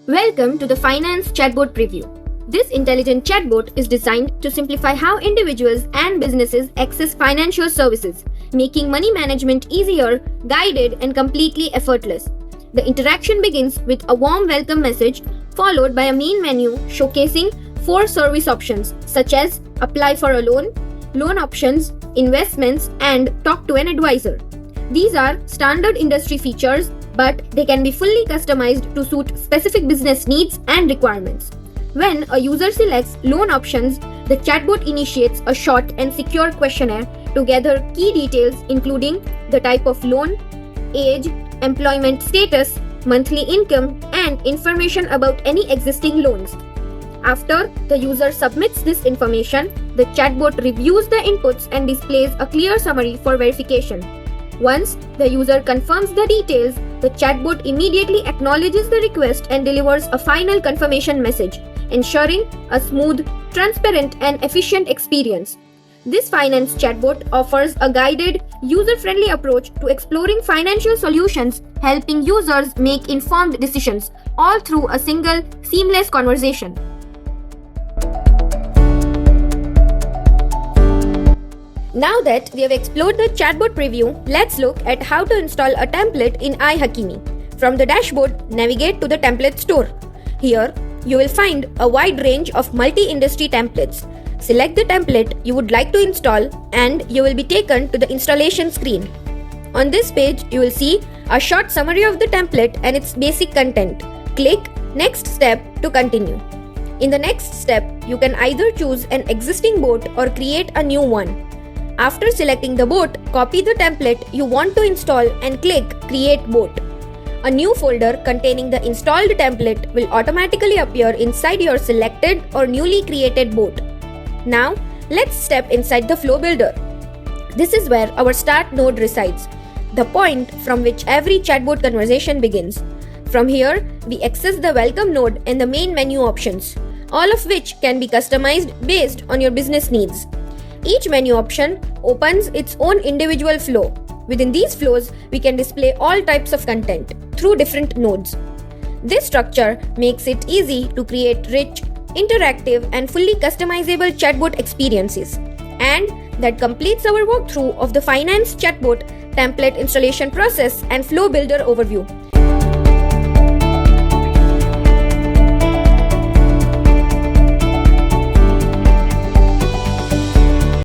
Welcome to the Finance Chatbot Preview. This intelligent chatbot is designed to simplify how individuals and businesses access financial services, making money management easier, guided, and completely effortless. The interaction begins with a warm welcome message, followed by a main menu showcasing 4 service options such as apply for a loan, loan options, investments, and talk to an advisor. These are standard industry features, but they can be fully customized to suit specific business needs and requirements. When a user selects loan options, the chatbot initiates a short and secure questionnaire to gather key details including the type of loan, age, employment status, monthly income, and information about any existing loans. After the user submits this information, the chatbot reviews the inputs and displays a clear summary for verification. Once the user confirms the details, the chatbot immediately acknowledges the request and delivers a final confirmation message, ensuring a smooth, transparent, and efficient experience. This finance chatbot offers a guided, user-friendly approach to exploring financial solutions, helping users make informed decisions, all through a single, seamless conversation. Now that we have explored the chatbot preview, let's look at how to install a template in ihakimi. From the dashboard, navigate to the template store. Here, you will find a wide range of multi-industry templates. Select the template you would like to install and you will be taken to the installation screen. On this page, you will see a short summary of the template and its basic content. Click Next Step to continue. In the next step, you can either choose an existing boat or create a new one. After selecting the boat, copy the template you want to install and click Create Boat. A new folder containing the installed template will automatically appear inside your selected or newly created boat. Now, let's step inside the Flow Builder. This is where our Start node resides, the point from which every chatbot conversation begins. From here, we access the Welcome node and the main menu options, all of which can be customized based on your business needs. Each menu option opens its own individual flow. Within these flows, we can display all types of content through different nodes. This structure makes it easy to create rich, interactive, and fully customizable chatbot experiences. And that completes our walkthrough of the Finance Chatbot template installation process and Flow Builder overview.